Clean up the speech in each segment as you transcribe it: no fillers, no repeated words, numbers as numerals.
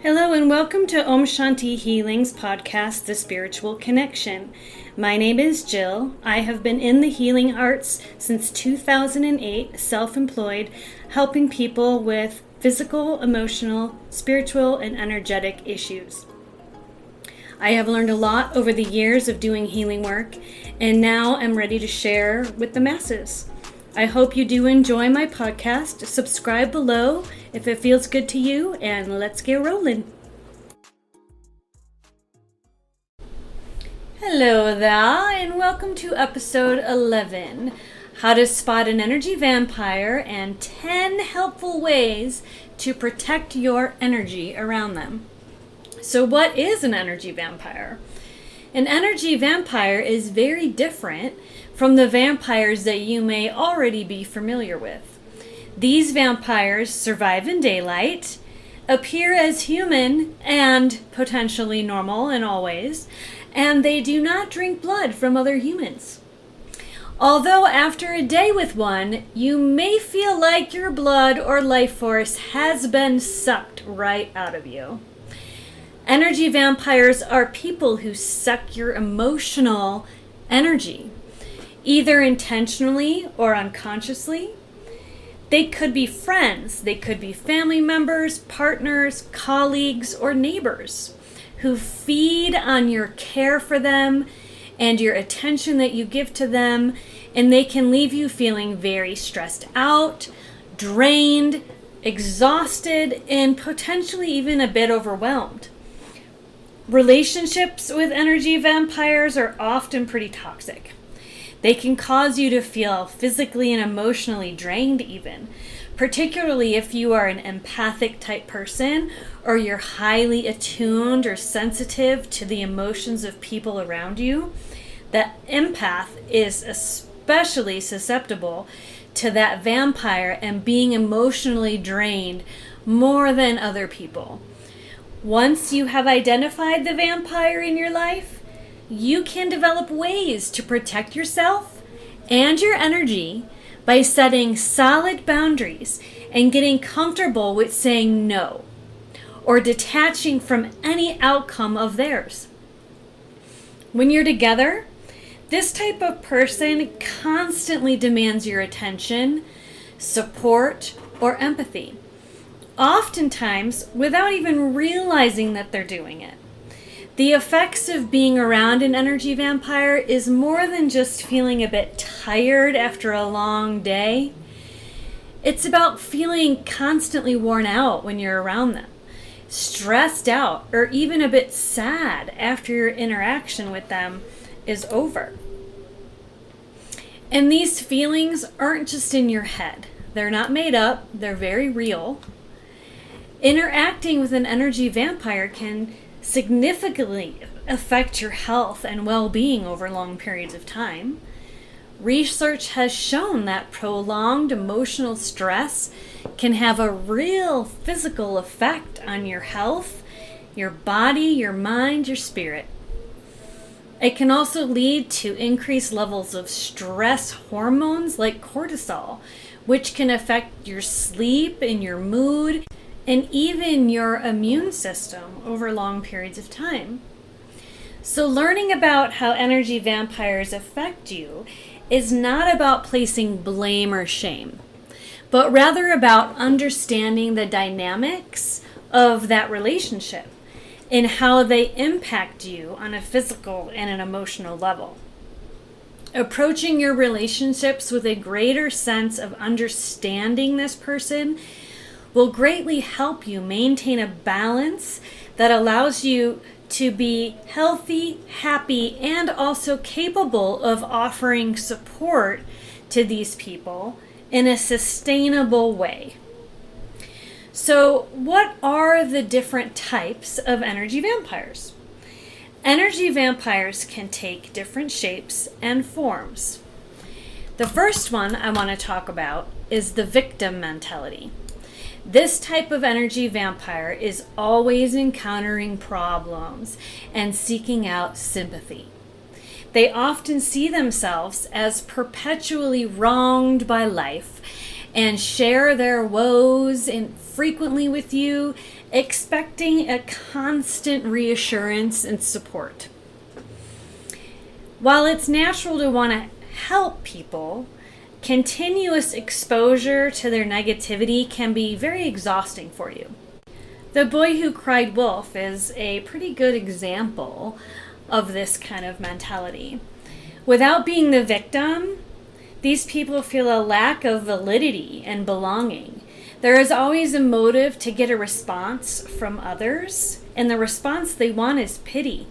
Hello and welcome to Om Shanti Healing's podcast, The Spiritual Connection. My name is Jill. I have been in the healing arts since 2008, self-employed, helping people with physical, emotional, spiritual, and energetic issues. I have learned a lot over the years of doing healing work, and now I'm ready to share with the masses. I hope you do enjoy my podcast. Subscribe below if it feels good to you, and let's get rolling. Hello there, and welcome to episode 11, How to Spot an Energy Vampire and 10 Helpful Ways to Protect Your Energy Around Them. So what is an energy vampire? An energy vampire is very different from the vampires that you may already be familiar with. These vampires survive in daylight, appear as human and potentially normal in all ways, and they do not drink blood from other humans. Although after a day with one, you may feel like your blood or life force has been sucked right out of you. Energy vampires are people who suck your emotional energy, either intentionally or unconsciously. They could be friends, they could be family members, partners, colleagues, or neighbors who feed on your care for them and your attention that you give to them, and they can leave you feeling very stressed out, drained, exhausted, and potentially even a bit overwhelmed. Relationships with energy vampires are often pretty toxic. They can cause you to feel physically and emotionally drained even, particularly if you are an empathic type person or you're highly attuned or sensitive to the emotions of people around you. The empath is especially susceptible to that vampire and being emotionally drained more than other people. Once you have identified the vampire in your life, you can develop ways to protect yourself and your energy by setting solid boundaries and getting comfortable with saying no or detaching from any outcome of theirs. When you're together, this type of person constantly demands your attention, support, or empathy, oftentimes without even realizing that they're doing it. The effects of being around an energy vampire is more than just feeling a bit tired after a long day. It's about feeling constantly worn out when you're around them, stressed out, or even a bit sad after your interaction with them is over. And these feelings aren't just in your head. They're not made up, they're very real. Interacting with an energy vampire can significantly affect your health and well-being over long periods of time. Research has shown that prolonged emotional stress can have a real physical effect on your health, your body, your mind, your spirit. It can also lead to increased levels of stress hormones like cortisol, which can affect your sleep and your mood, and even your immune system over long periods of time. So learning about how energy vampires affect you is not about placing blame or shame, but rather about understanding the dynamics of that relationship and how they impact you on a physical and an emotional level. Approaching your relationships with a greater sense of understanding this person will greatly help you maintain a balance that allows you to be healthy, happy, and also capable of offering support to these people in a sustainable way. So, what are the different types of energy vampires? Energy vampires can take different shapes and forms. The first one I want to talk about is the victim mentality. This type of energy vampire is always encountering problems and seeking out sympathy. They often see themselves as perpetually wronged by life and share their woes frequently with you expecting a constant reassurance and support. While it's natural to want to help people, continuous exposure to their negativity can be very exhausting for you. The Boy Who Cried Wolf is a pretty good example of this kind of mentality. Without being the victim, these people feel a lack of validity and belonging. There is always a motive to get a response from others, and the response they want is pity.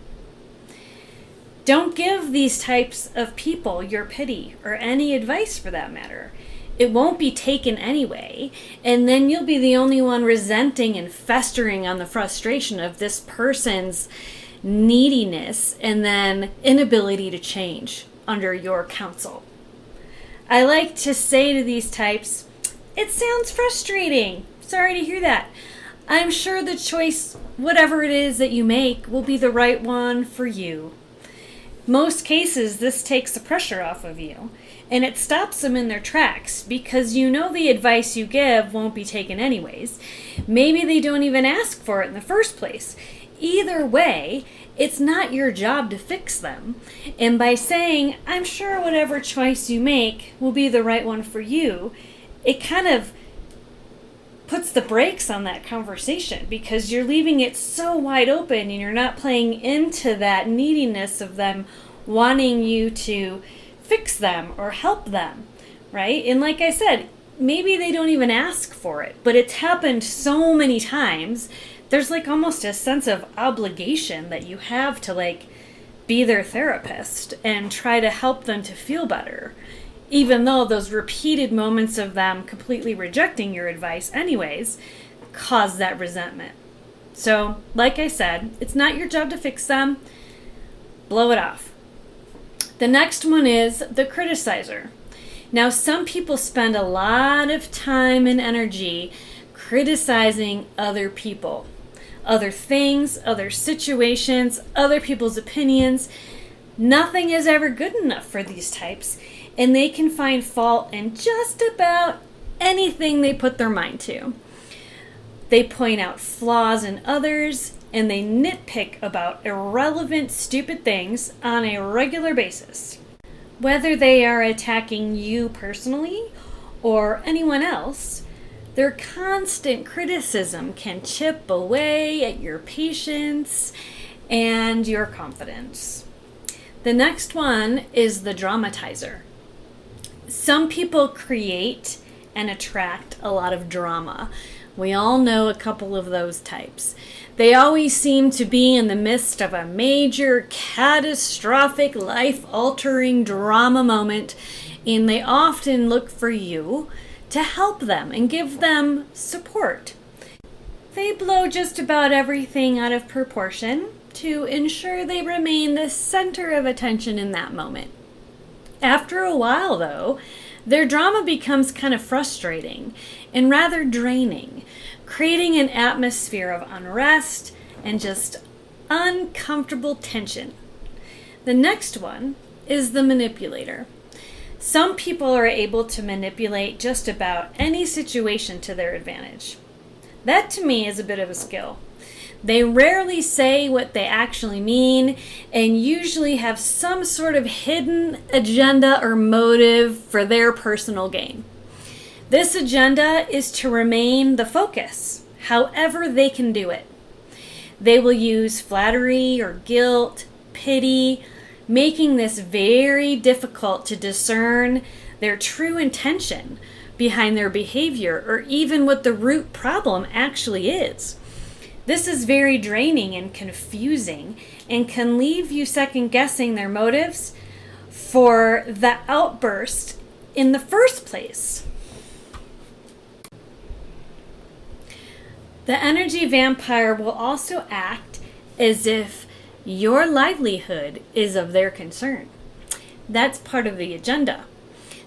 Don't give these types of people your pity or any advice for that matter. It won't be taken anyway, and then you'll be the only one resenting and festering on the frustration of this person's neediness and then inability to change under your counsel. I like to say to these types, it sounds frustrating. Sorry to hear that. I'm sure the choice, whatever it is that you make, will be the right one for you. Most cases, this takes the pressure off of you, and it stops them in their tracks because you know the advice you give won't be taken anyways. Maybe they don't even ask for it in the first place. Either way, it's not your job to fix them. And by saying, I'm sure whatever choice you make will be the right one for you, it kind of puts the brakes on that conversation because you're leaving it so wide open and you're not playing into that neediness of them wanting you to fix them or help them, right? And like I said, maybe they don't even ask for it, but it's happened so many times. There's like almost a sense of obligation that you have to like be their therapist and try to help them to feel better, even though those repeated moments of them completely rejecting your advice anyways cause that resentment. So, like I said, it's not your job to fix them. Blow it off. The next one is the criticizer. Now, some people spend a lot of time and energy criticizing other people, other things, other situations, other people's opinions. Nothing is ever good enough for these types, and they can find fault in just about anything they put their mind to. They point out flaws in others, and they nitpick about irrelevant, stupid things on a regular basis. Whether they are attacking you personally or anyone else, their constant criticism can chip away at your patience and your confidence. The next one is the dramatizer. Some people create and attract a lot of drama. We all know a couple of those types. They always seem to be in the midst of a major, catastrophic, life-altering drama moment, and they often look for you to help them and give them support. They blow just about everything out of proportion to ensure they remain the center of attention in that moment. After a while, though, their drama becomes kind of frustrating and rather draining, creating an atmosphere of unrest and just uncomfortable tension. The next one is the manipulator. Some people are able to manipulate just about any situation to their advantage. That to me is a bit of a skill. They rarely say what they actually mean and usually have some sort of hidden agenda or motive for their personal gain. This agenda is to remain the focus, however they can do it. They will use flattery or guilt, pity, making this very difficult to discern their true intention behind their behavior or even what the root problem actually is. This is very draining and confusing and can leave you second guessing their motives for the outburst in the first place. The energy vampire will also act as if your livelihood is of their concern. That's part of the agenda.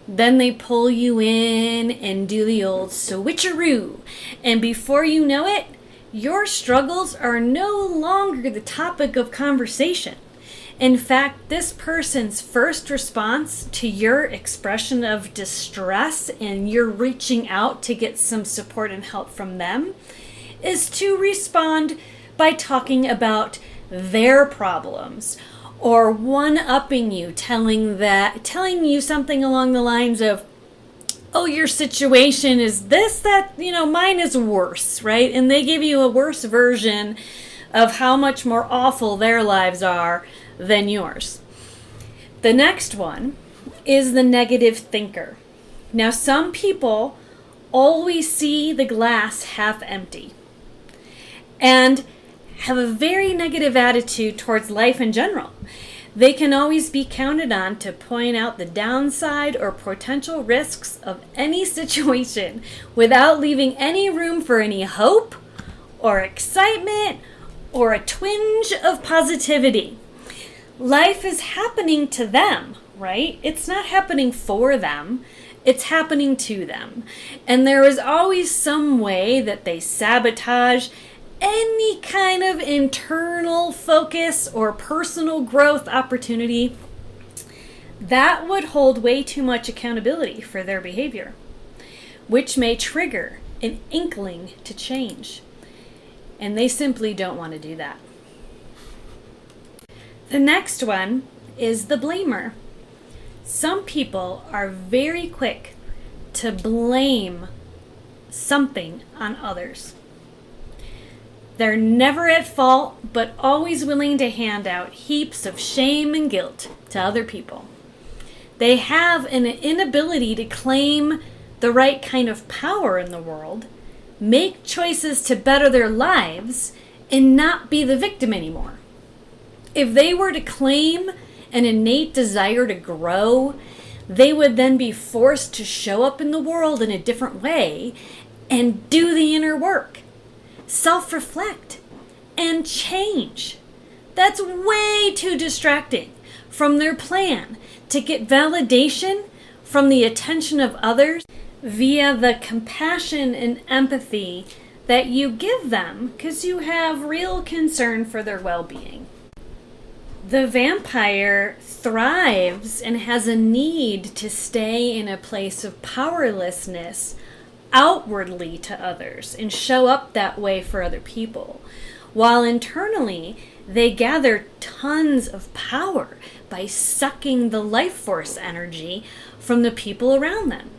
Then they pull you in and do the old switcheroo, and before you know it, your struggles are no longer the topic of conversation. In fact, this person's first response to your expression of distress and you're reaching out to get some support and help from them is to respond by talking about their problems or one-upping you, telling you something along the lines of, oh, your situation is this, that, mine is worse, right? And they give you a worse version of how much more awful their lives are than yours. The next one is the negative thinker. Now, some people always see the glass half empty and have a very negative attitude towards life in general. They can always be counted on to point out the downside or potential risks of any situation without leaving any room for any hope or excitement or a twinge of positivity. Life is happening to them, right? It's not happening for them. It's happening to them. And there is always some way that they sabotage any kind of internal focus or personal growth opportunity that would hold way too much accountability for their behavior, which may trigger an inkling to change. And they simply don't want to do that. The next one is the blamer. Some people are very quick to blame something on others. They're never at fault, but always willing to hand out heaps of shame and guilt to other people. They have an inability to claim the right kind of power in the world, make choices to better their lives, and not be the victim anymore. If they were to claim an innate desire to grow, they would then be forced to show up in the world in a different way and do the inner work. Self-reflect and change. That's way too distracting from their plan to get validation from the attention of others via the compassion and empathy that you give them because you have real concern for their well-being. The vampire thrives and has a need to stay in a place of powerlessness outwardly to others and show up that way for other people, while internally they gather tons of power by sucking the life force energy from the people around them.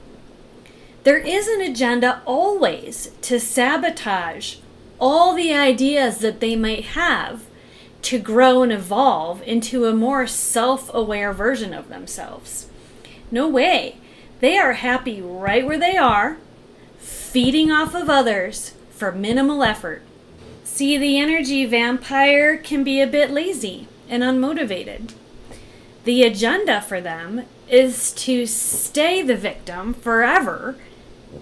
There is an agenda always to sabotage all the ideas that they might have to grow and evolve into a more self-aware version of themselves. No way. They are happy right where they are, feeding off of others for minimal effort. See, the energy vampire can be a bit lazy and unmotivated. The agenda for them is to stay the victim forever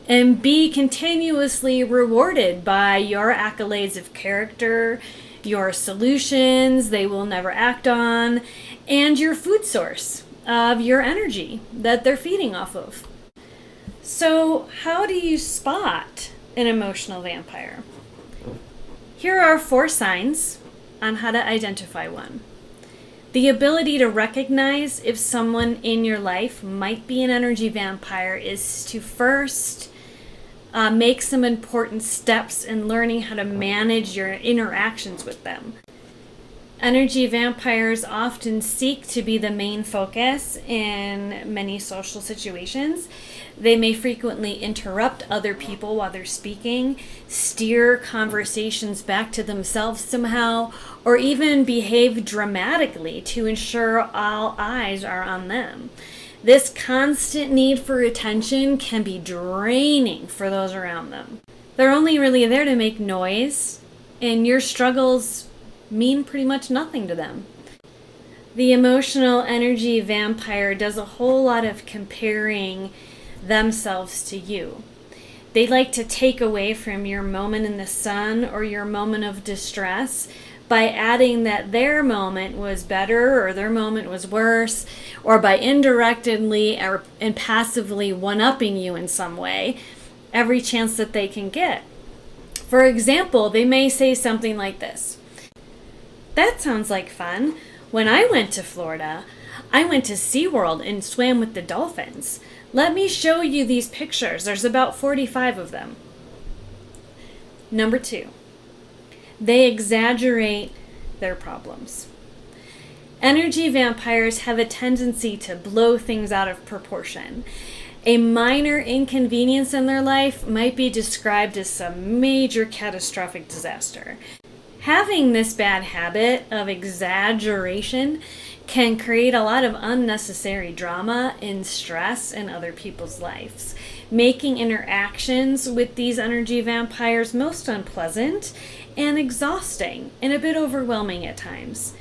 and be continuously rewarded by your accolades of character, your solutions they will never act on, and your food source of your energy that they're feeding off of. So how do you spot an emotional vampire? Here are 4 signs on how to identify one. The ability to recognize if someone in your life might be an energy vampire is to first make some important steps in learning how to manage your interactions with them. Energy vampires often seek to be the main focus in many social situations. They may frequently interrupt other people while they're speaking, steer conversations back to themselves somehow, or even behave dramatically to ensure all eyes are on them. This constant need for attention can be draining for those around them. They're only really there to make noise, and your struggles mean pretty much nothing to them. The emotional energy vampire does a whole lot of comparing themselves to you. They like to take away from your moment in the sun or your moment of distress by adding that their moment was better or their moment was worse, or by indirectly and passively one-upping you in some way every chance that they can get. For example, they may say something like this: "That sounds like fun. When I went to Florida, I went to SeaWorld and swam with the dolphins. Let me show you these pictures. There's about 45 of them." Number 2, they exaggerate their problems. Energy vampires have a tendency to blow things out of proportion. A minor inconvenience in their life might be described as some major catastrophic disaster. Having this bad habit of exaggeration can create a lot of unnecessary drama and stress in other people's lives, making interactions with these energy vampires most unpleasant and exhausting and a bit overwhelming at times.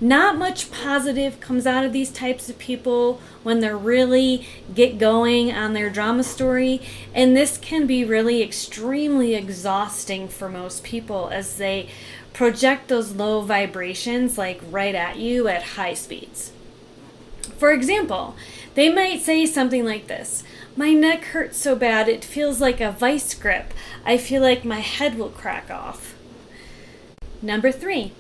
Not much positive comes out of these types of people when they really get going on their drama story, and this can be really extremely exhausting for most people as they project those low vibrations like right at you at high speeds. For example, they might say something like this: "My neck hurts so bad it feels like a vice grip. I feel like my head will crack off." Number 3,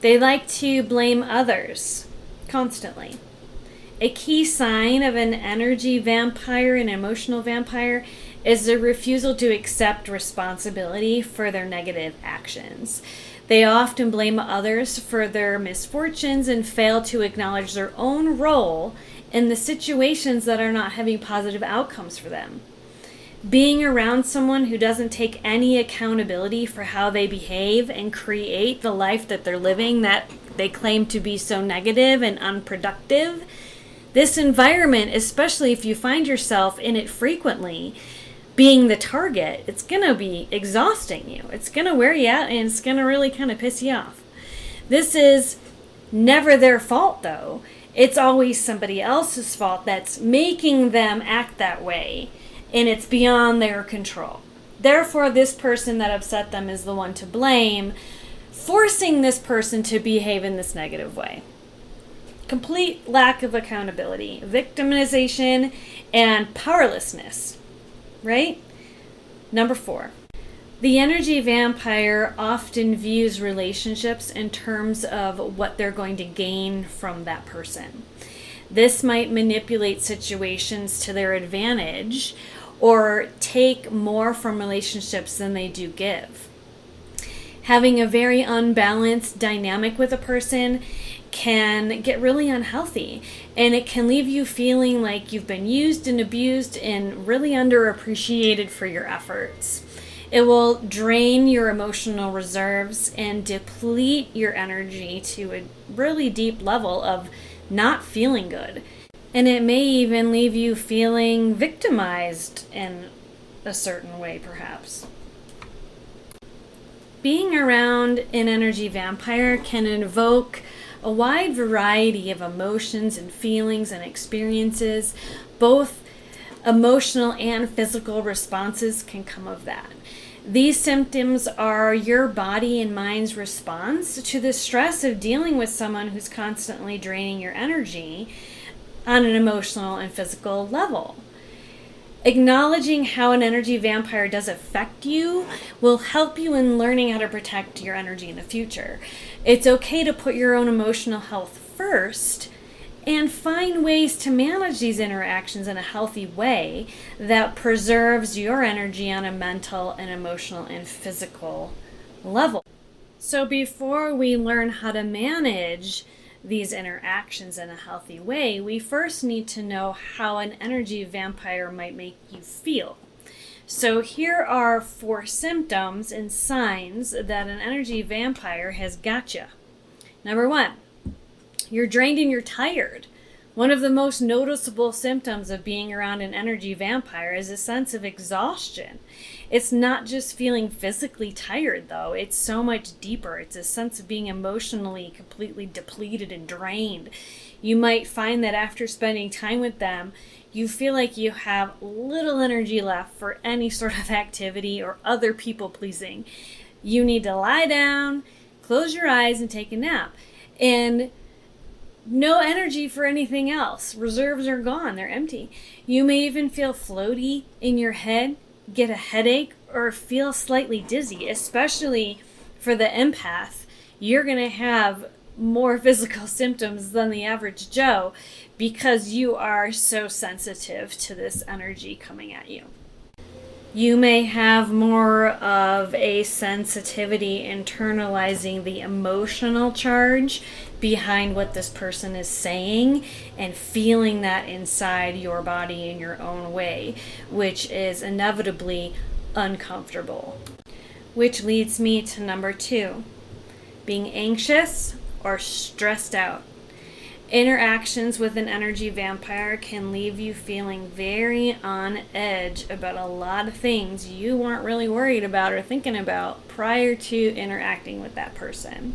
they like to blame others constantly. A key sign of an energy vampire, an emotional vampire, is the refusal to accept responsibility for their negative actions. They often blame others for their misfortunes and fail to acknowledge their own role in the situations that are not having positive outcomes for them. Being around someone who doesn't take any accountability for how they behave and create the life that they're living that they claim to be so negative and unproductive, this environment, especially if you find yourself in it frequently, being the target, it's going to be exhausting you. It's going to wear you out and it's going to really kind of piss you off. This is never their fault, though. It's always somebody else's fault that's making them act that way, and it's beyond their control. Therefore, this person that upset them is the one to blame, forcing this person to behave in this negative way. Complete lack of accountability, victimization, and powerlessness, right? Number 4, the energy vampire often views relationships in terms of what they're going to gain from that person. This might manipulate situations to their advantage or take more from relationships than they do give. Having a very unbalanced dynamic with a person can get really unhealthy, and it can leave you feeling like you've been used and abused and really underappreciated for your efforts. It will drain your emotional reserves and deplete your energy to a really deep level of not feeling good. And it may even leave you feeling victimized in a certain way, perhaps. Being around an energy vampire can invoke a wide variety of emotions and feelings and experiences. Both emotional and physical responses can come of that. These symptoms are your body and mind's response to the stress of dealing with someone who's constantly draining your energy on an emotional and physical level. Acknowledging how an energy vampire does affect you will help you in learning how to protect your energy in the future. It's okay to put your own emotional health first and find ways to manage these interactions in a healthy way that preserves your energy on a mental and emotional and physical level. So before we learn how to manage these interactions in a healthy way, we first need to know how an energy vampire might make you feel. So here are 4 symptoms and signs that an energy vampire has got you. Number 1, you're drained and you're tired. One of the most noticeable symptoms of being around an energy vampire is a sense of exhaustion. It's not just feeling physically tired, though. It's so much deeper. It's a sense of being emotionally completely depleted and drained. You might find that after spending time with them, you feel like you have little energy left for any sort of activity or other people pleasing. You need to lie down, close your eyes, and take a nap. And no energy for anything else. Reserves are gone. They're empty. You may even feel floaty in your head, get a headache, or feel slightly dizzy, especially for the empath. You're going to have more physical symptoms than the average Joe because you are so sensitive to this energy coming at you. You may have more of a sensitivity internalizing the emotional charge behind what this person is saying and feeling that inside your body in your own way, which is inevitably uncomfortable. Which leads me to number 2, being anxious or stressed out. Interactions with an energy vampire can leave you feeling very on edge about a lot of things you weren't really worried about or thinking about prior to interacting with that person.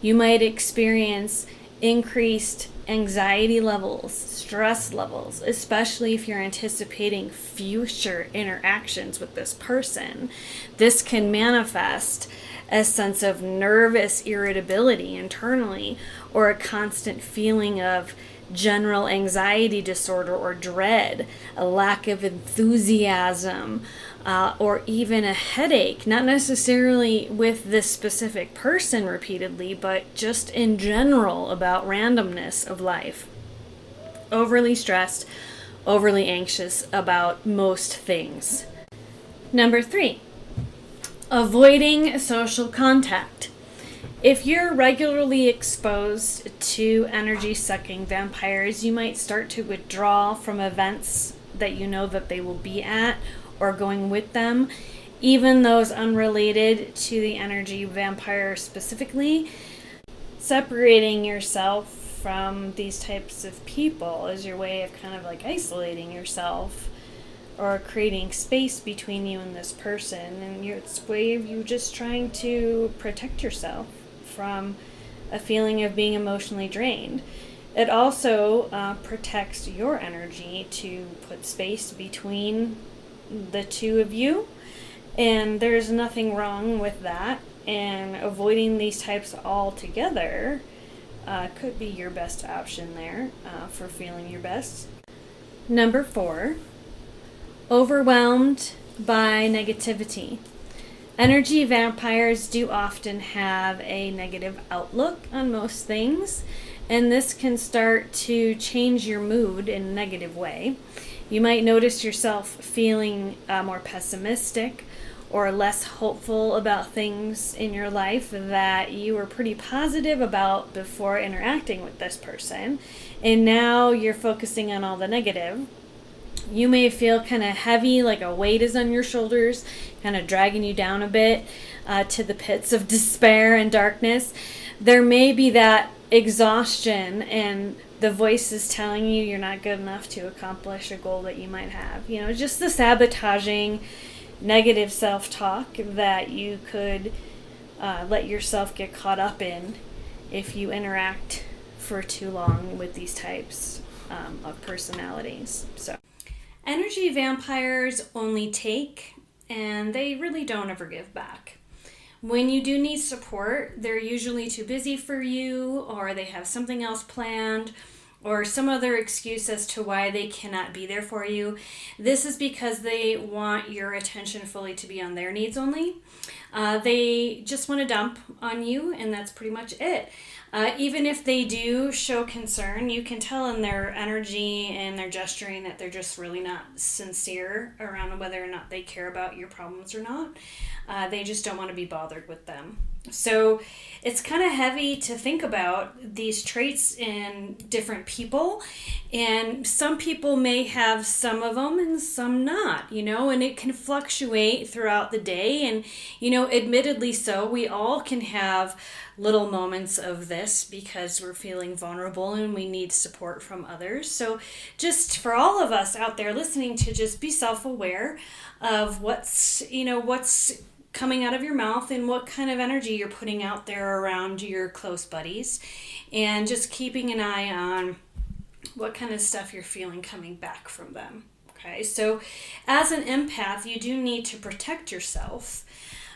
You might experience increased anxiety levels, stress levels, especially if you're anticipating future interactions with this person. This can manifest a sense of nervous irritability internally, or a constant feeling of general anxiety disorder or dread, a lack of enthusiasm, or even a headache, not necessarily with this specific person repeatedly, but just in general about randomness of life. Overly stressed, overly anxious about most things. Number 3, avoiding social contact. If you're regularly exposed to energy-sucking vampires, you might start to withdraw from events that you know that they will be at or going with them, even those unrelated to the energy vampire specifically. Separating yourself from these types of people is your way of kind of like isolating yourself or creating space between you and this person, and it's a way of you just trying to protect yourself from a feeling of being emotionally drained. It also protects your energy to put space between the two of you, and there's nothing wrong with that, and avoiding these types altogether could be your best option there for feeling your best. Number 4, overwhelmed by negativity. Energy vampires do often have a negative outlook on most things, and this can start to change your mood in a negative way. You might notice yourself feeling more pessimistic or less hopeful about things in your life that you were pretty positive about before interacting with this person, and now you're focusing on all the negative. You may feel kind of heavy, like a weight is on your shoulders, kind of dragging you down a bit to the pits of despair and darkness. There may be that exhaustion and the voice is telling you you're not good enough to accomplish a goal that you might have. You know, just the sabotaging, negative self-talk that you could let yourself get caught up in if you interact for too long with these types of personalities. So, energy vampires only take, and they really don't ever give back. When you do need support, they're usually too busy for you, or they have something else planned, or some other excuse as to why they cannot be there for you. This is because they want your attention fully to be on their needs only. They just want to dump on you, and that's pretty much it. Even if they do show concern, you can tell in their energy and their gesturing that they're just really not sincere around whether or not they care about your problems or not. They just don't want to be bothered with them. So it's kind of heavy to think about these traits in different people, and some people may have some of them and some not, and it can fluctuate throughout the day. And, admittedly so, we all can have little moments of this because we're feeling vulnerable and we need support from others. So just for all of us out there listening, to just be self-aware of what's coming out of your mouth and what kind of energy you're putting out there around your close buddies, and just keeping an eye on what kind of stuff you're feeling coming back from them. Okay, so as an empath, you do need to protect yourself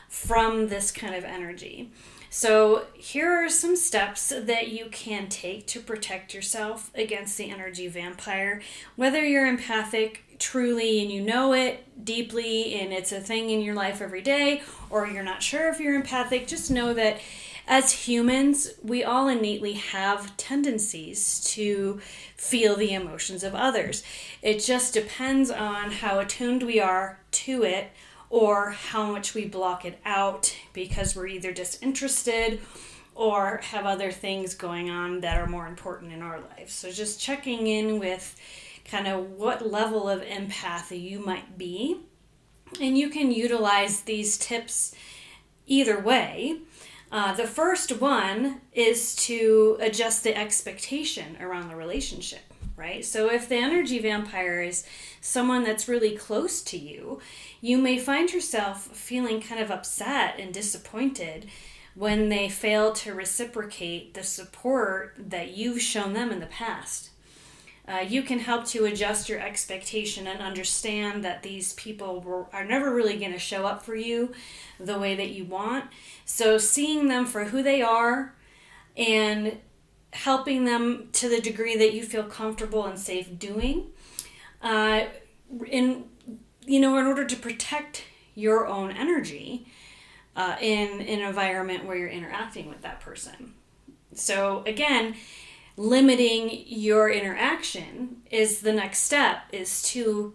from this kind of energy. So here are some steps that you can take to protect yourself against the energy vampire. Whether you're empathic truly and you know it deeply and it's a thing in your life every day, or you're not sure if you're empathic, just know that as humans, we all innately have tendencies to feel the emotions of others. It just depends on how attuned we are to to it, or how much we block it out because we're either disinterested or have other things going on that are more important in our lives. So just checking in with kind of what level of empath you might be. And you can utilize these tips either way. The first one is to adjust the expectation around the relationship, right? So if the energy vampire is someone that's really close to you, you may find yourself feeling kind of upset and disappointed when they fail to reciprocate the support that you've shown them in the past. You can help to adjust your expectation and understand that these people are never really going to show up for you the way that you want. So seeing them for who they are and helping them to the degree that you feel comfortable and safe doing, in order to protect your own energy in an environment where you're interacting with that person. So again, limiting your interaction is the next step, is to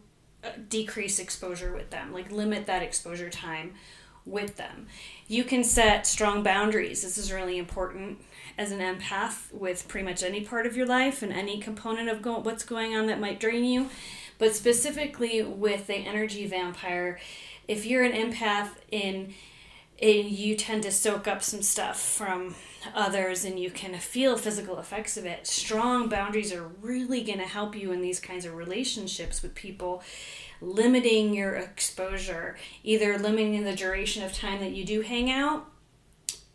decrease exposure with them, like limit that exposure time with them. You can set strong boundaries. This is really important as an empath with pretty much any part of your life and any component of what's going on that might drain you. But specifically with the energy vampire, if you're an empath and you tend to soak up some stuff from others and you can feel physical effects of it, strong boundaries are really going to help you in these kinds of relationships with people, limiting your exposure, either limiting the duration of time that you do hang out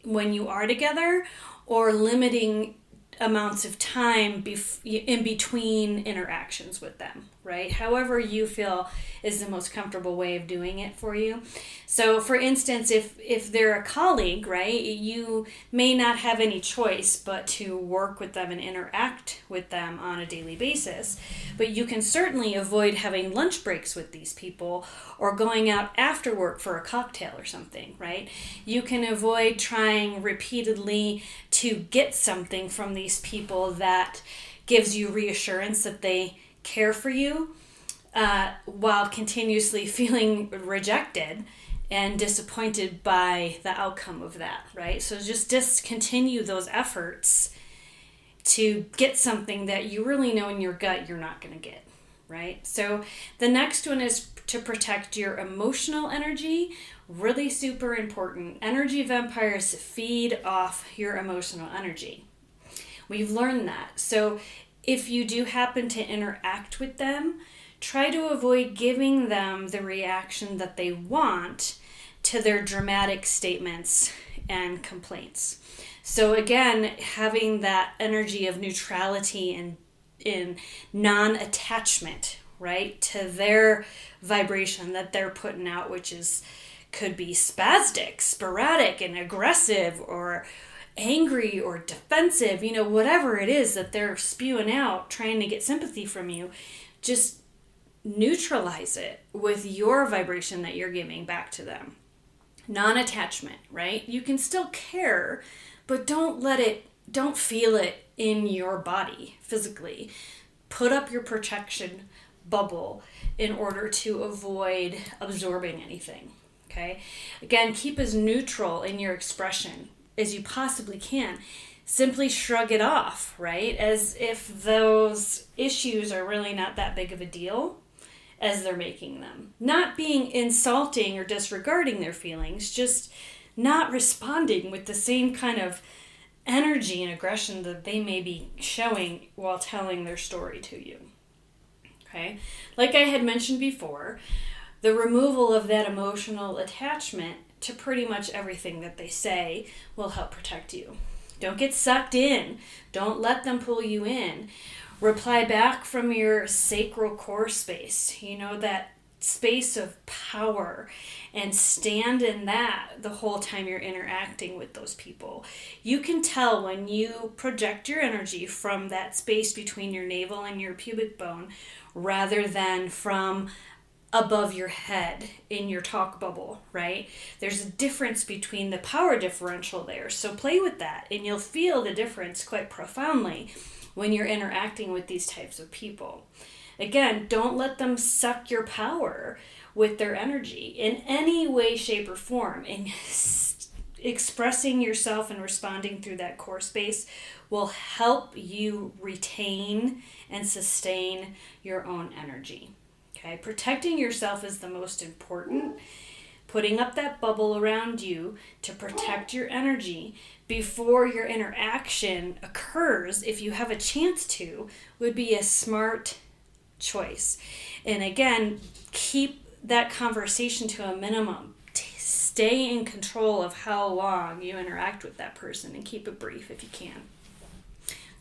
when you are together, or limiting amounts of time in between interactions with them, right? However you feel is the most comfortable way of doing it for you. So for instance, if they're a colleague, right, you may not have any choice but to work with them and interact with them on a daily basis, but you can certainly avoid having lunch breaks with these people or going out after work for a cocktail or something, right? You can avoid trying repeatedly to get something from these people that gives you reassurance that they care for you, while continuously feeling rejected and disappointed by the outcome of that, right? So just discontinue those efforts to get something that you really know in your gut you're not going to get, right? So the next one is to protect your emotional energy. Really super important. Energy vampires feed off your emotional energy. We've learned that. So if you do happen to interact with them, try to avoid giving them the reaction that they want to their dramatic statements and complaints. So again, having that energy of neutrality and in non-attachment, right, to their vibration that they're putting out, which could be spastic, sporadic, and aggressive, or angry or defensive, whatever it is that they're spewing out, trying to get sympathy from you. Just neutralize it with your vibration that you're giving back to them. Non-attachment, right? You can still care, but don't feel it in your body physically. Put up your protection bubble in order to avoid absorbing anything, okay? Again, keep as neutral in your expression as you possibly can. Simply shrug it off, right? As if those issues are really not that big of a deal as they're making them. Not being insulting or disregarding their feelings, just not responding with the same kind of energy and aggression that they may be showing while telling their story to you. Okay? Like I had mentioned before, the removal of that emotional attachment to pretty much everything that they say will help protect you. Don't get sucked in. Don't let them pull you in. Reply back from your sacral core space, that space of power, and stand in that the whole time you're interacting with those people. You can tell when you project your energy from that space between your navel and your pubic bone rather than from above your head in your talk bubble, right? There's a difference between the power differential there. So play with that and you'll feel the difference quite profoundly when you're interacting with these types of people. Again, don't let them suck your power with their energy in any way, shape, or form. And expressing yourself and responding through that core space will help you retain and sustain your own energy. Okay, protecting yourself is the most important. Putting up that bubble around you to protect your energy before your interaction occurs, if you have a chance to, would be a smart choice. And again, keep that conversation to a minimum. Stay in control of how long you interact with that person and keep it brief if you can.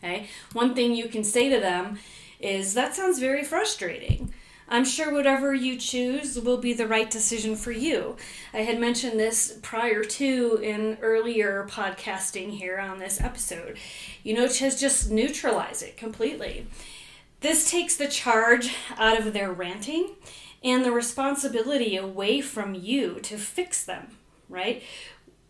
Okay? One thing you can say to them is, that sounds very frustrating. I'm sure whatever you choose will be the right decision for you. I had mentioned this prior to in earlier podcasting here on this episode. To just neutralize it completely. This takes the charge out of their ranting and the responsibility away from you to fix them, right?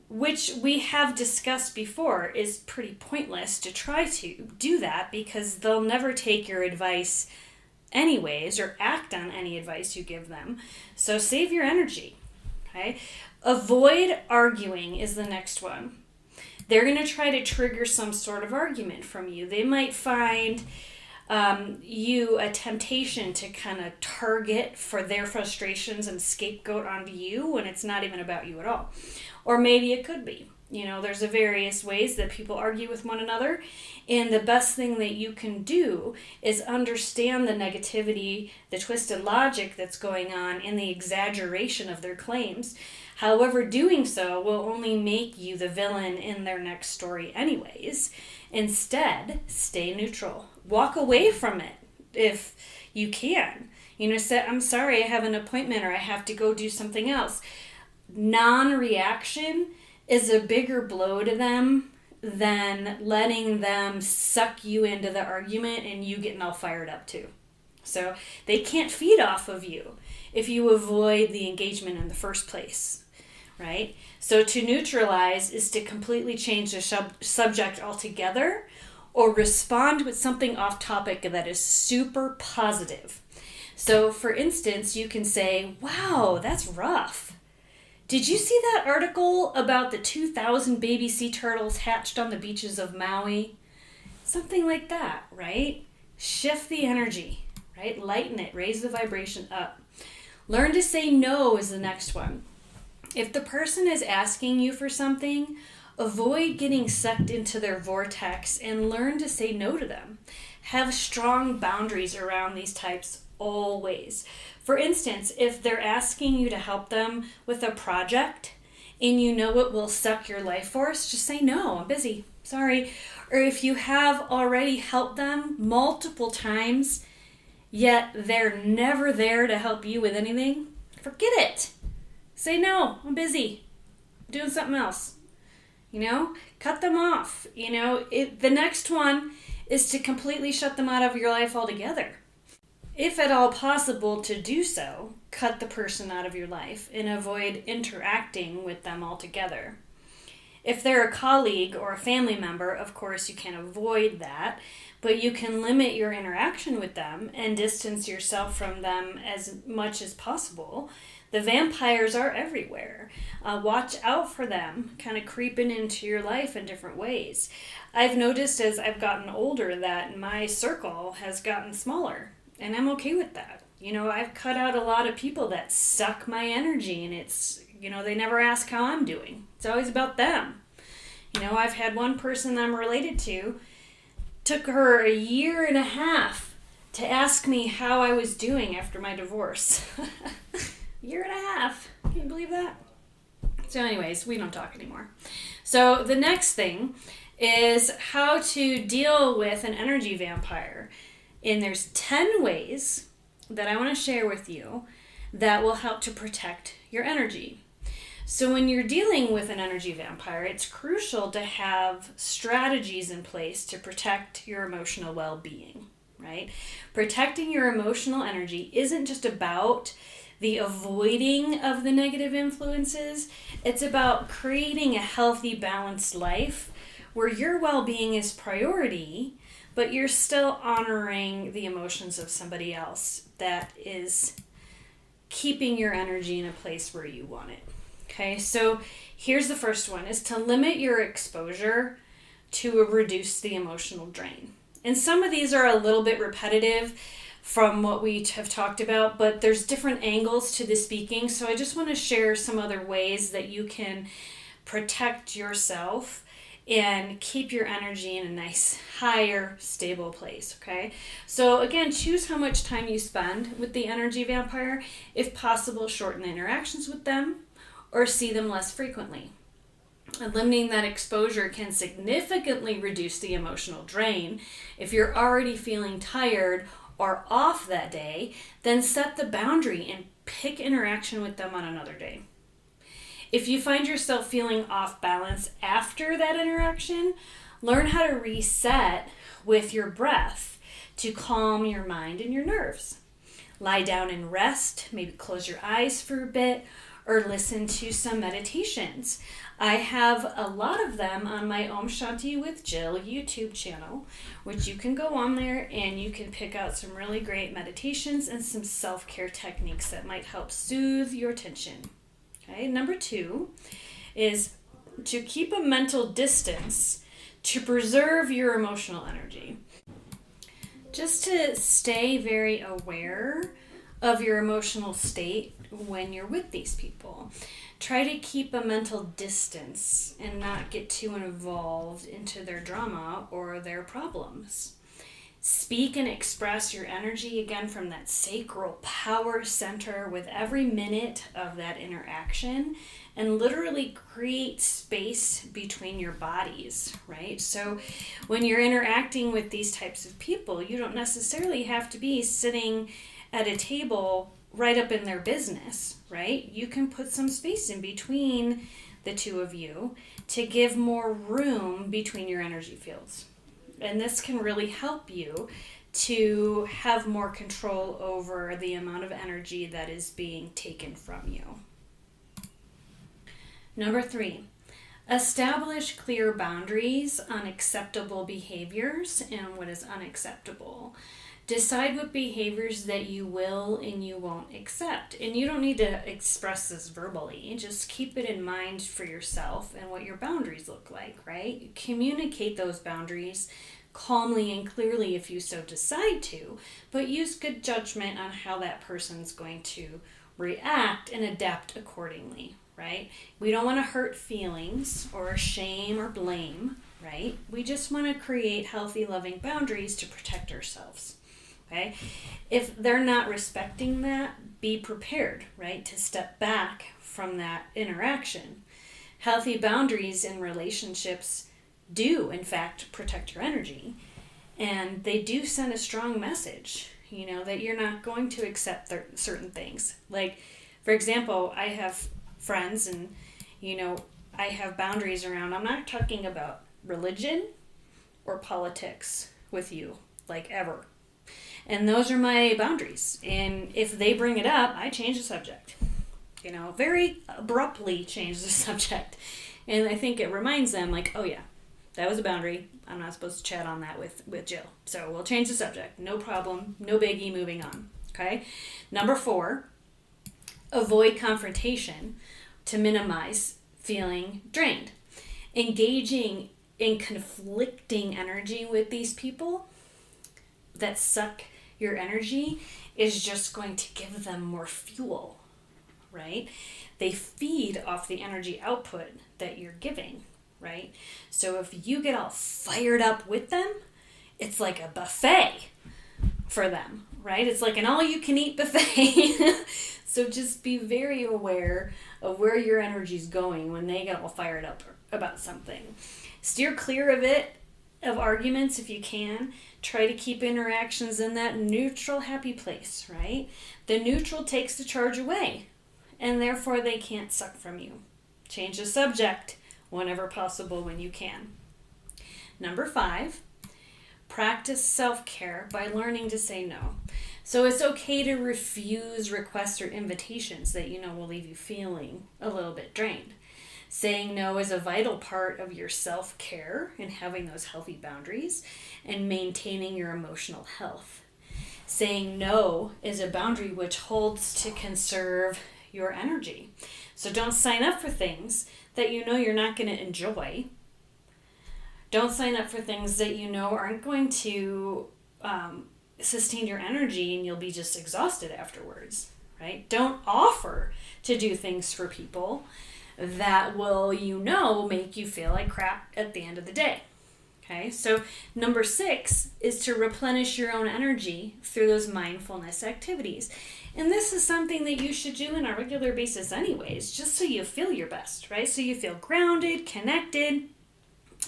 Which we have discussed before is pretty pointless to try to do that, because they'll never take your advice anyways or act on any advice you give them. So save your energy, okay? Avoid arguing is the next one. They're going to try to trigger some sort of argument from you. They might find you a temptation to kind of target for their frustrations and scapegoat onto you when it's not even about you at all. Or maybe it could be. There's various ways that people argue with one another, and the best thing that you can do is understand the negativity, the twisted logic that's going on, and the exaggeration of their claims. However, doing so will only make you the villain in their next story anyways. Instead, stay neutral. Walk away from it if you can. Say, I'm sorry, I have an appointment, or I have to go do something else. Non-reaction is a bigger blow to them than letting them suck you into the argument and you getting all fired up too. So they can't feed off of you if you avoid the engagement in the first place, right? So to neutralize is to completely change the subject altogether, or respond with something off topic that is super positive. So for instance, you can say, wow, that's rough. Did you see that article about the 2,000 baby sea turtles hatched on the beaches of Maui? Something like that, right? Shift the energy, right? Lighten it, raise the vibration up. Learn to say no is the next one. If the person is asking you for something, avoid getting sucked into their vortex and learn to say no to them. Have strong boundaries around these types always. For instance, if they're asking you to help them with a project and you know it will suck your life force, just say, no, I'm busy, sorry. Or if you have already helped them multiple times, yet they're never there to help you with anything, forget it. Say, no, I'm busy, I'm doing something else. Cut them off. The next one is to completely shut them out of your life altogether. If at all possible to do so, cut the person out of your life and avoid interacting with them altogether. If they're a colleague or a family member, of course you can avoid that, but you can limit your interaction with them and distance yourself from them as much as possible. The vampires are everywhere. Watch out for them kind of creeping into your life in different ways. I've noticed as I've gotten older that my circle has gotten smaller, and I'm okay with that. I've cut out a lot of people that suck my energy, and it's, they never ask how I'm doing. It's always about them. I've had one person I'm related to, took her 1.5 years to ask me how I was doing after my divorce. 1.5 years. Can you believe that? So anyways, we don't talk anymore. So the next thing is how to deal with an energy vampire. And there's 10 ways that I want to share with you that will help to protect your energy. So when you're dealing with an energy vampire, it's crucial to have strategies in place to protect your emotional well-being, right? Protecting your emotional energy isn't just about the avoiding of the negative influences. It's about creating a healthy, balanced life where your well-being is priority, but you're still honoring the emotions of somebody else that is keeping your energy in a place where you want it. Okay, so here's the first one, is to limit your exposure to reduce the emotional drain. And some of these are a little bit repetitive from what we have talked about, but there's different angles to the speaking. So I just want to share some other ways that you can protect yourself and keep your energy in a nice, higher, stable place, okay? So again, choose how much time you spend with the energy vampire. If possible, shorten the interactions with them or see them less frequently. Eliminating that exposure can significantly reduce the emotional drain. If you're already feeling tired or off that day, then set the boundary and pick interaction with them on another day. If you find yourself feeling off balance after that interaction, learn how to reset with your breath to calm your mind and your nerves. Lie down and rest, maybe close your eyes for a bit, or listen to some meditations. I have a lot of them on my Om Shanti with Jill YouTube channel, which you can go on there and you can pick out some really great meditations and some self-care techniques that might help soothe your tension. Okay, number 2 is to keep a mental distance to preserve your emotional energy. Just to stay very aware of your emotional state when you're with these people. Try to keep a mental distance and not get too involved into their drama or their problems. Speak and express your energy again from that sacral power center with every minute of that interaction, and literally create space between your bodies, right? So when you're interacting with these types of people, you don't necessarily have to be sitting at a table right up in their business, right? You can put some space in between the two of you to give more room between your energy fields. And this can really help you to have more control over the amount of energy that is being taken from you. Number 3, establish clear boundaries on acceptable behaviors and what is unacceptable. Decide what behaviors that you will and you won't accept. And you don't need to express this verbally. Just keep it in mind for yourself and what your boundaries look like, right? Communicate those boundaries calmly and clearly if you so decide to, but use good judgment on how that person's going to react and adapt accordingly, right? We don't want to hurt feelings or shame or blame, right? We just want to create healthy, loving boundaries to protect ourselves. Okay? If they're not respecting that, be prepared, right, to step back from that interaction. Healthy boundaries in relationships do, in fact, protect your energy, and they do send a strong message, that you're not going to accept certain things. Like, for example, I have friends and, I have boundaries around, I'm not talking about religion or politics with you, like ever. And those are my boundaries. And if they bring it up, I change the subject. Very abruptly change the subject. And I think it reminds them, like, oh yeah, that was a boundary. I'm not supposed to chat on that with Jill. So we'll change the subject. No problem. No biggie, moving on. Okay? Number 4, avoid confrontation to minimize feeling drained. Engaging in conflicting energy with these people that suck your energy is just going to give them more fuel, right? They feed off the energy output that you're giving, right? So if you get all fired up with them, it's like a buffet for them, right? It's like an all-you-can-eat buffet. So just be very aware of where your energy's going when they get all fired up about something. Steer clear of arguments if you can. Try to keep interactions in that neutral, happy place, right? The neutral takes the charge away, and therefore they can't suck from you. Change the subject whenever possible when you can. Number 5, practice self-care by learning to say no. So it's okay to refuse requests or invitations that will leave you feeling a little bit drained. Saying no is a vital part of your self-care and having those healthy boundaries and maintaining your emotional health. Saying no is a boundary which holds to conserve your energy. So don't sign up for things that you know you're not going to enjoy. Don't sign up for things that you know aren't going to sustain your energy and you'll be just exhausted afterwards, right? Don't offer to do things for people that will, make you feel like crap at the end of the day. Okay, so number 6 is to replenish your own energy through those mindfulness activities. And this is something that you should do on a regular basis anyways, just so you feel your best, right? So you feel grounded, connected,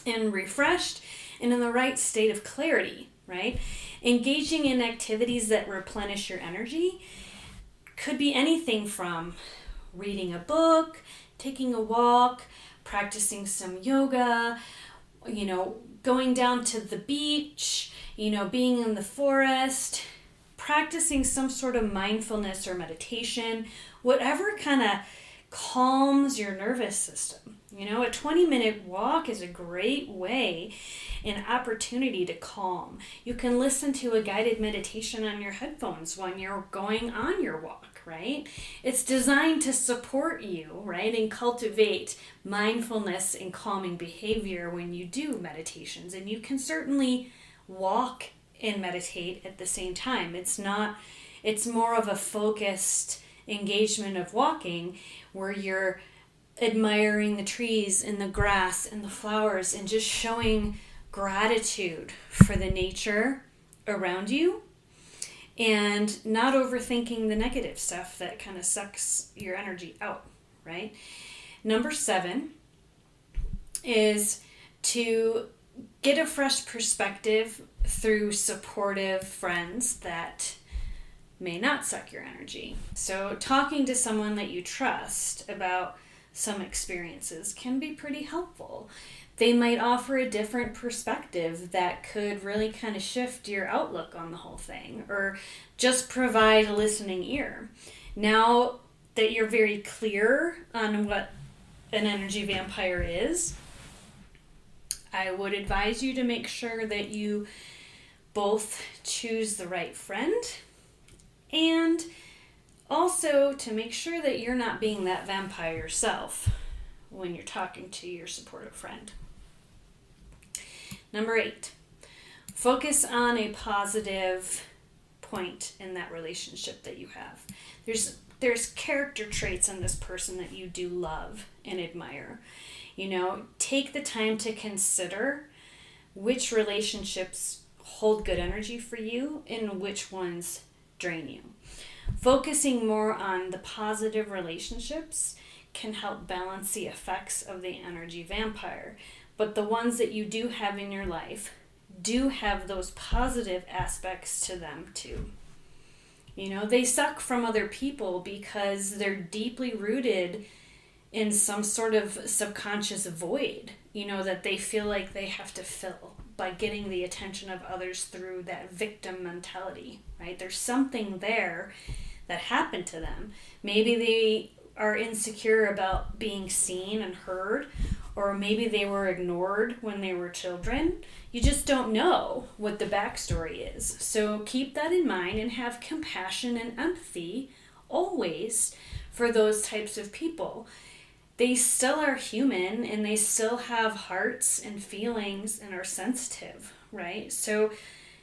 and refreshed, and in the right state of clarity, right? Engaging in activities that replenish your energy could be anything from reading a book, taking a walk, practicing some yoga, going down to the beach, being in the forest, practicing some sort of mindfulness or meditation, whatever kind of calms your nervous system. A 20-minute walk is a great way, an opportunity to calm. You can listen to a guided meditation on your headphones when you're going on your walk, right? It's designed to support you, right, and cultivate mindfulness and calming behavior when you do meditations. And you can certainly walk and meditate at the same time. It's more of a focused engagement of walking where you're admiring the trees and the grass and the flowers and just showing gratitude for the nature around you and not overthinking the negative stuff that kind of sucks your energy out, right? Number 7 is to get a fresh perspective through supportive friends that may not suck your energy. So talking to someone that you trust about some experiences can be pretty helpful. They might offer a different perspective that could really kind of shift your outlook on the whole thing, or just provide a listening ear. Now that you're very clear on what an energy vampire is, I would advise you to make sure that you both choose the right friend, and also to make sure that you're not being that vampire yourself when you're talking to your supportive friend. Number 8, focus on a positive point in that relationship that you have. There's character traits in this person that you do love and admire. Take the time to consider which relationships hold good energy for you and which ones drain you. Focusing more on the positive relationships can help balance the effects of the energy vampire. But the ones that you do have in your life do have those positive aspects to them too. They suck from other people because they're deeply rooted in some sort of subconscious void, that they feel like they have to fill by getting the attention of others through that victim mentality, right? There's something there that happened to them. Maybe they are insecure about being seen and heard, or maybe they were ignored when they were children. You just don't know what the backstory is. So keep that in mind and have compassion and empathy always for those types of people. They still are human and they still have hearts and feelings and are sensitive, right? So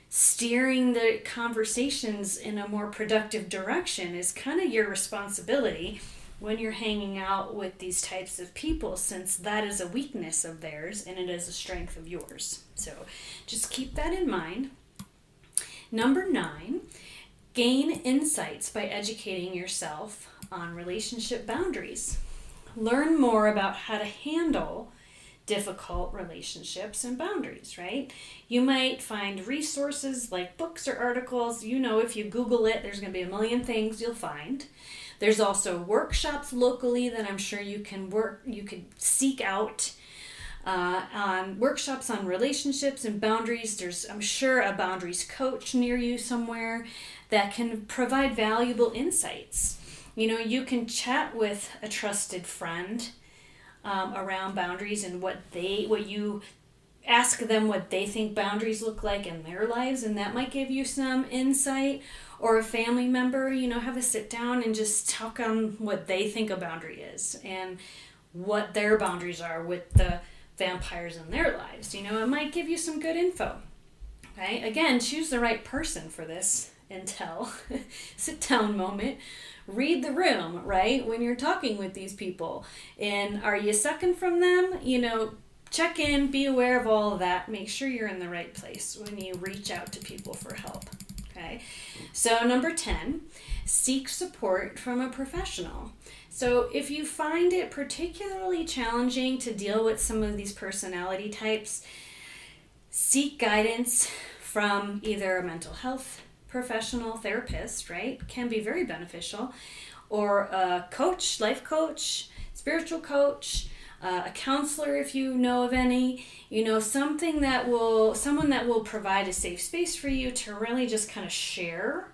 steering the conversations in a more productive direction is kind of your responsibility when you're hanging out with these types of people, since that is a weakness of theirs and it is a strength of yours. So just keep that in mind. Number 9, gain insights by educating yourself on relationship boundaries. Learn more about how to handle difficult relationships and boundaries, right? You might find resources like books or articles. If you Google it, there's going to be a million things you'll find. There's also workshops locally that I'm sure you could seek out on workshops on relationships and boundaries. There's, I'm sure, a boundaries coach near you somewhere that can provide valuable insights. You can chat with a trusted friend around boundaries and what you ask them what they think boundaries look like in their lives, and that might give you some insight. Or a family member, have a sit down and just talk on what they think a boundary is and what their boundaries are with the vampires in their lives. It might give you some good info. Okay, again, choose the right person for this intel sit down moment. Read the room, right? When you're talking with these people, and are you sucking from them? Check in, be aware of all of that. Make sure you're in the right place when you reach out to people for help. Okay, so number 10, seek support from a professional. So if you find it particularly challenging to deal with some of these personality types, seek guidance from either a mental health professional, therapist, right? Can be very beneficial, or a coach, life coach, spiritual coach, a counselor if you know of any, someone that will provide a safe space for you to really just kind of share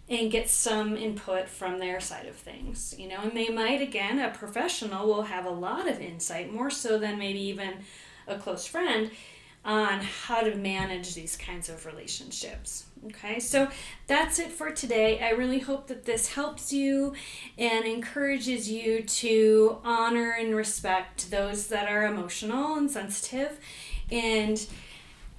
and get some input from their side of things, and they might, again, a professional will have a lot of insight, more so than maybe even a close friend, on how to manage these kinds of relationships. Okay, so that's it for today. I really hope that this helps you and encourages you to honor and respect those that are emotional and sensitive, and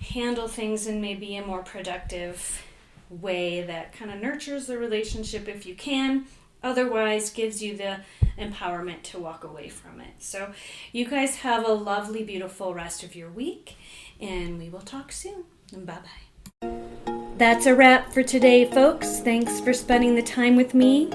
handle things in maybe a more productive way that kind of nurtures the relationship if you can. Otherwise, gives you the empowerment to walk away from it. So you guys have a lovely, beautiful rest of your week, and we will talk soon. Bye-bye. That's a wrap for today, folks. Thanks for spending the time with me.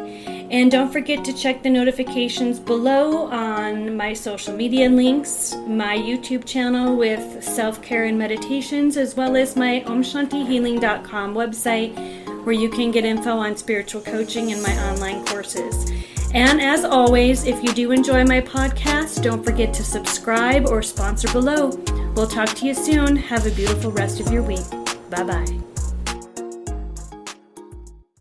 And don't forget to check the notifications below on my social media links, my YouTube channel with self-care and meditations, as well as my omshantihealing.com website, where you can get info on spiritual coaching and my online courses. And as always, if you do enjoy my podcast, don't forget to subscribe or sponsor below. We'll talk to you soon. Have a beautiful rest of your week. Bye-bye.